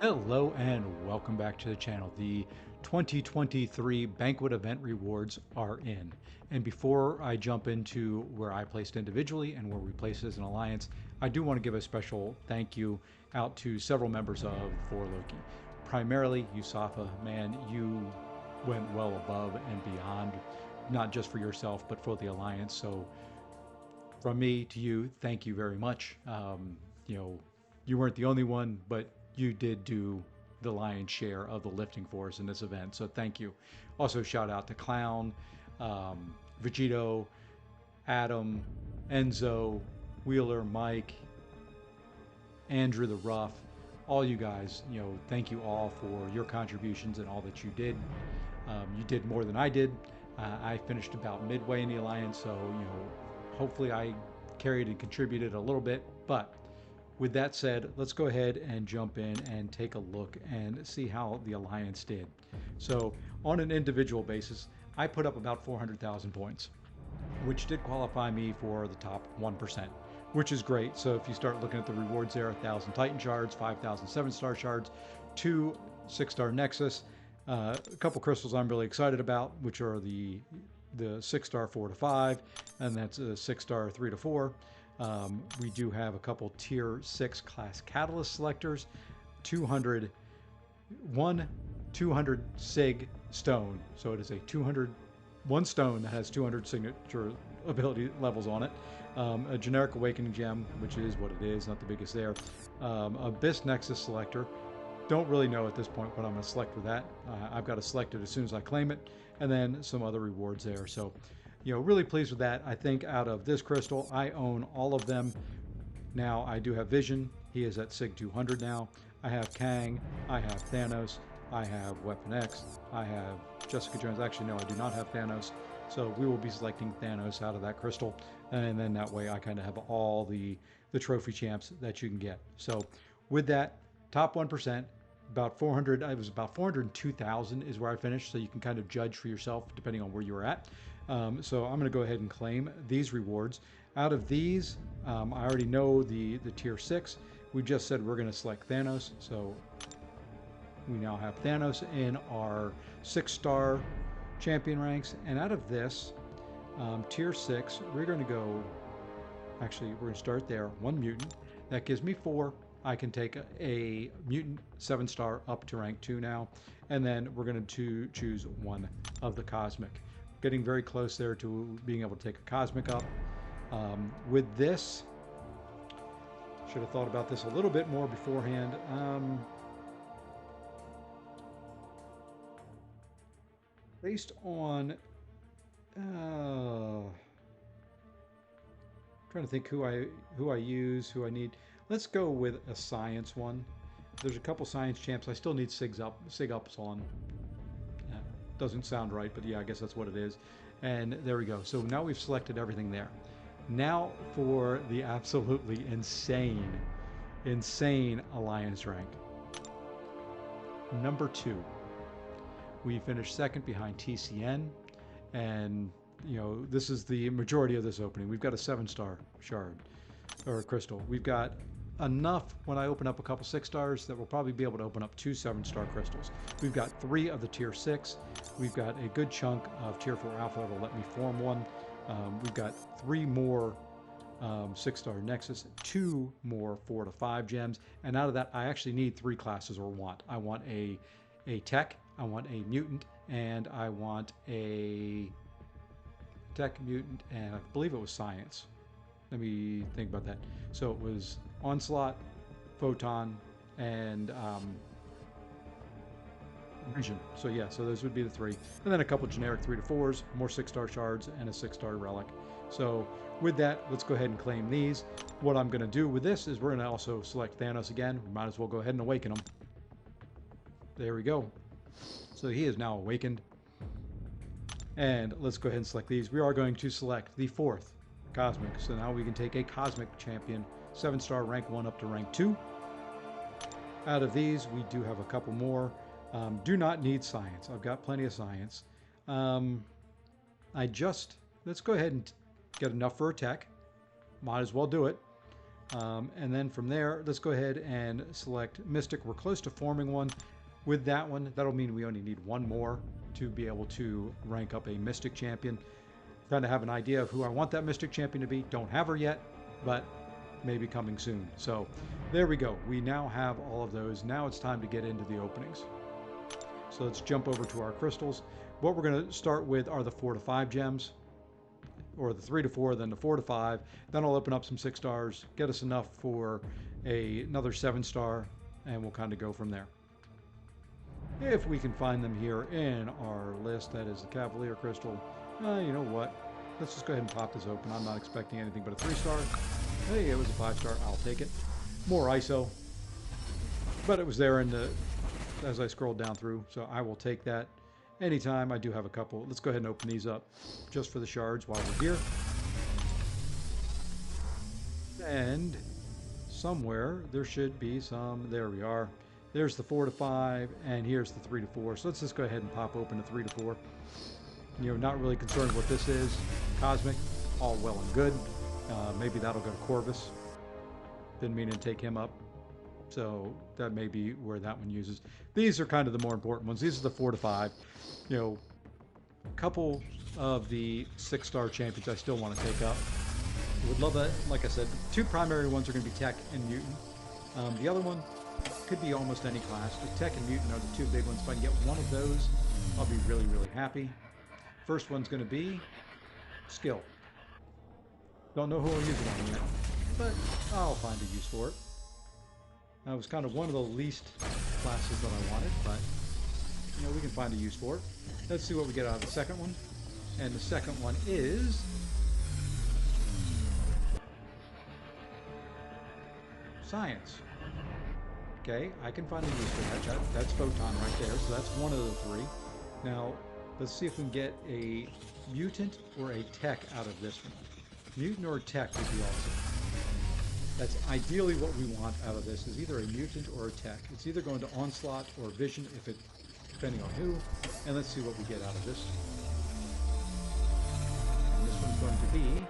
Hello and welcome back to the channel. The 2023 Banquet Event Rewards are in. And before I jump into where I placed individually and where we placed as an alliance, I do want to give a special thank you out to several members of For Loki. Primarily, Yusafa, man, you went well above and beyond, not just for yourself, but for the alliance. So from me to you, thank you very much. You weren't the only one, but you did do the lion's share of the lifting for us in this event. So thank you. Also, shout out to Clown, Vegito, Adam, Enzo, Wheeler, Mike, Andrew the Rough, all you guys. Thank you all for your contributions and all that you did. You did more than I did. I finished about midway in the alliance, so hopefully I carried and contributed a little bit. But with that said, let's go ahead and jump in and take a look and see how the alliance did. So on an individual basis, I put up about 400,000 points, which did qualify me for the top 1%, which is great. So if you start looking at the rewards there, 1,000 Titan shards, 5,000 7-star shards, 2 6-star Nexus, a couple crystals I'm really excited about, which are the 6-star 4 to 5, and that's a 6-star 3 to 4. We do have a couple tier 6 class catalyst selectors, 200 sig stone. So it is a 1 stone that has 200 signature ability levels on it. A generic awakening gem, which is what it is, not the biggest there. Abyss Nexus selector. Don't really know at this point what I'm going to select for that. I've got to select it as soon as I claim it, and then some other rewards there. So, really pleased with that. I think out of this crystal, I own all of them. Now I do have Vision. He is at Sig 200 now. I have Kang. I have Thanos. I have Weapon X. I have Jessica Jones. Actually, no, I do not have Thanos. So we will be selecting Thanos out of that crystal, and then that way I kind of have all the trophy champs that you can get. So with that, top 1%. About 400, it was about 402,000 is where I finished, so you can kind of judge for yourself depending on where you were at. So I'm going to go ahead and claim these rewards. Out of these, I already know the tier 6. We just said we're going to select Thanos, so we now have Thanos in our 6-star champion ranks. And out of this, tier 6, we're going to go, actually, we're going to start there, 1 mutant. That gives me 4. I can take a mutant 7-star up to rank 2 now, and then we're going to choose 1 of the cosmic. Getting very close there to being able to take a cosmic up. With this, should have thought about this a little bit more beforehand. Based on trying to think who I use, who I need. Let's go with a science one. There's a couple science champs. I still need sig ups on. Doesn't sound right, but yeah, I guess that's what it is. And there we go. So now we've selected everything there. Now for the absolutely insane alliance rank. Number 2. We finished second behind TCN, and this is the majority of this opening. We've got a 7-star shard or crystal. We've got enough when I open up a couple 6-stars that we'll probably be able to open up 2 7-star crystals. We've got 3 of the tier 6. We've got a good chunk of tier 4 alpha that'll let me form one. We've got 3 more 6-star nexus, 2 more 4 to 5 gems, and out of that I actually need 3 classes or want. I want a tech, I want a mutant, and I want a tech, mutant, and I believe it was science. Let me think about that. So it was Onslaught, Photon, and Vision. So yeah, so those would be the 3. And then a couple generic 3 to 4s, more 6-star shards, and a 6-star relic. So with that, let's go ahead and claim these. What I'm going to do with this is we're going to also select Thanos again. We might as well go ahead and awaken him. There we go. So he is now awakened. And let's go ahead and select these. We are going to select the 4th Cosmic. So now we can take a Cosmic Champion, 7-star rank 1 up to rank 2. Out of these, we do have a couple more. Do not need science. I've got plenty of science. Let's go ahead and get enough for a tech. Might as well do it. And then from there, let's go ahead and select Mystic. We're close to forming one. With that one, that'll mean we only need one more to be able to rank up a Mystic champion. Kind of have an idea of who I want that Mystic champion to be. Don't have her yet, but maybe coming soon. So there we go. We now have all of those. Now it's time to get into the openings. So let's jump over to our crystals. What we're going to start with are the 4 to 5 gems, or the 3 to 4, then the 4 to 5. Then I'll open up some 6 stars, get us enough for another 7 star, and we'll kind of go from there. If we can find them here in our list, that is the Cavalier Crystal. You know what? Let's just go ahead and pop this open. I'm not expecting anything but a 3 star. Hey, it was a 5 star. I'll take it. More ISO. But it was there as I scrolled down through, so I will take that anytime. I do have a couple. Let's go ahead and open these up just for the shards while we're here. And somewhere there should be some. There we are. There's the 4 to 5, and here's the 3 to 4. So let's just go ahead and pop open the 3 to 4. You know, not really concerned what this is. Cosmic, all well and good. Maybe that'll go to Corvus. Didn't mean to take him up. So that may be where that one uses. These are kind of the more important ones. These are the 4 to 5. You know, a couple of the 6-star champions I still want to take up. Would love that. Like I said, the 2 primary ones are going to be Tech and Mutant. The other one could be almost any class, but Tech and Mutant are the 2 big ones. If I can get one of those, I'll be really, really happy. First one's going to be Skill. Don't know who I'll use it on yet, but I'll find a use for it. That was kind of one of the least classes that I wanted, but you know, we can find a use for it. Let's see what we get out of the second one. And the second one is Science. Okay, I can find a use for that. That's Photon right there, so that's one of the 3. Now, let's see if we can get a Mutant or a Tech out of this one. Mutant or a Tech would be awesome. That's ideally what we want out of this, is either a Mutant or a Tech. It's either going to Onslaught or Vision, depending on who. And let's see what we get out of this. And this one's going to be...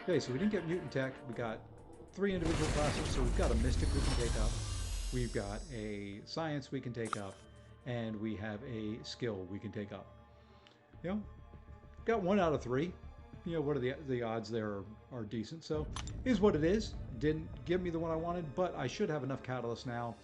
Okay, so we didn't get Mutant Tech. We got 3 individual classes, so we've got a Mystic we can take up. We've got a Science we can take up. And we have a Skill we can take up. You know, got 1 out of 3. You know, what are the odds there are decent. So, is what it is. Didn't give me the one I wanted, but I should have enough Catalyst now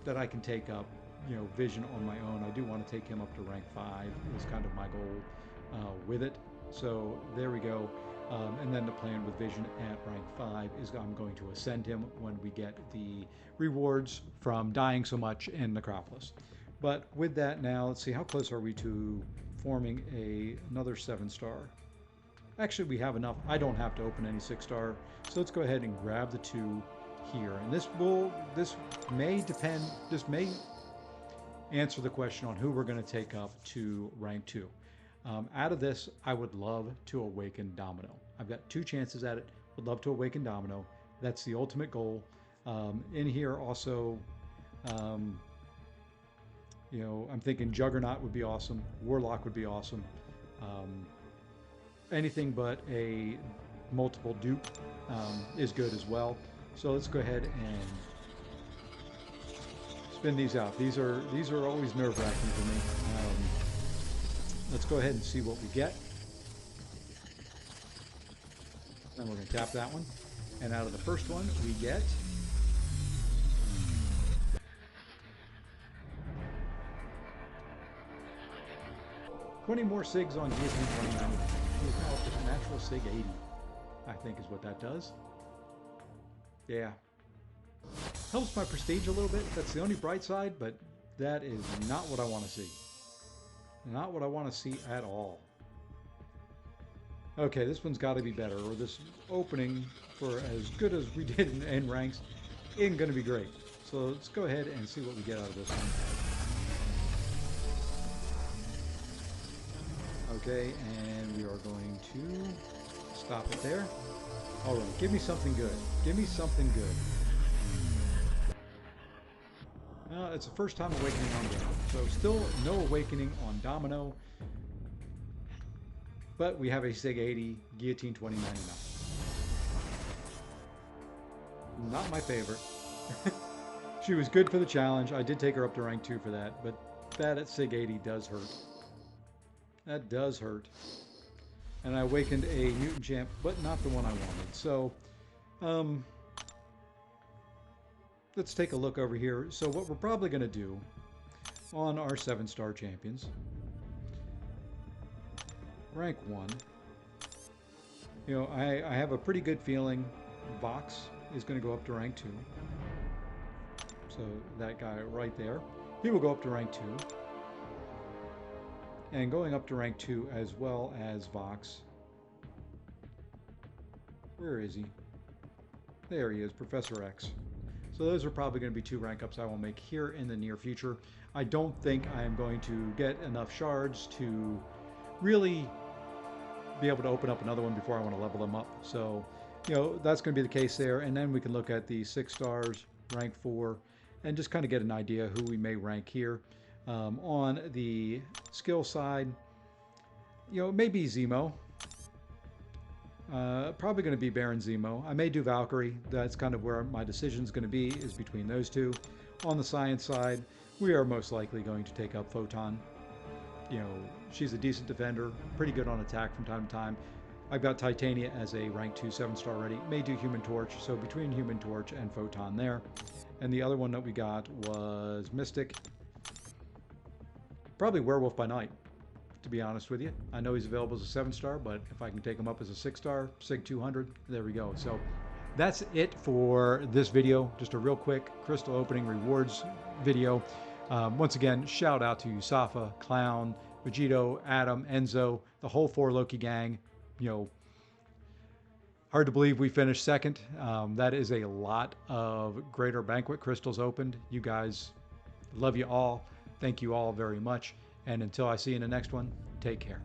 that I can take up, you know, Vision on my own. I do want to take him up to rank 5. Is kind of my goal with it. So, there we go. And then the plan with Vision at rank 5 is I'm going to ascend him when we get the rewards from dying so much in Necropolis. But with that now, let's see, how close are we to forming another 7-star? Actually, we have enough. I don't have to open any 6-star. So let's go ahead and grab the 2 here. And this may answer the question on who we're going to take up to rank 2. Out of this, I would love to awaken Domino. I've got 2 chances at it. Would love to awaken Domino. That's the ultimate goal. In here also, you know, I'm thinking Juggernaut would be awesome. Warlock would be awesome. Anything but a multiple dupe is good as well. So let's go ahead and spin these out. These are always nerve-wracking for me. Let's go ahead and see what we get. Then we're going to tap that one. And out of the first one, we get... $20 more SIGs on Guillotine 29. He's now up to natural SIG 80, I think is what that does. Yeah. Helps my prestige a little bit. That's the only bright side, but that is not what I want to see. Not what I want to see at all. Okay, this one's got to be better, or this opening, for as good as we did in ranks, isn't going to be great. So let's go ahead and see what we get out of this one. Okay, and we are going to stop it there. All right, give me something good. Give me something good. It's the first time awakening on Domino. So still no awakening on Domino. But we have a SIG 80, Guillotine 2099. Not my favorite. She was good for the challenge. I did take her up to rank 2 for that, but that at Sig 80 does hurt. That does hurt. And I awakened a mutant champ, but not the one I wanted. So, let's take a look over here. So what we're probably going to do on our 7-star champions, rank 1, you know, I have a pretty good feeling Vox is going to go up to rank 2. So that guy right there, he will go up to rank 2. And going up to rank 2 as well as Vox. Where is he? There he is, Professor X. So those are probably going to be 2 rank ups I will make here in the near future. I don't think I am going to get enough shards to really be able to open up another one before I want to level them up. So, you know, that's going to be the case there. And then we can look at the 6 stars, rank 4, and just kind of get an idea who we may rank here. On the skill side, you know, maybe Zemo. Probably going to be Baron Zemo. I may do Valkyrie. That's kind of where my decision is going to be, is between those two. On the science side, we are most likely going to take up Photon. You know, she's a decent defender, pretty good on attack from time to time. I've got Titania as a rank 2 7-star already. May do Human Torch, so between Human Torch and Photon there. And the other one that we got was Mystic. Probably Werewolf by Night, to be honest with you. I know he's available as a 7-star, but if I can take him up as a 6-star, Sig 200, there we go. So that's it for this video. Just a real quick crystal opening rewards video. Once again, shout out to Yusafa, Clown, Vegito, Adam, Enzo, the whole 4 Loki gang. You know, hard to believe we finished second. That is a lot of greater banquet crystals opened. You guys, love you all. Thank you all very much. And until I see you in the next one, take care.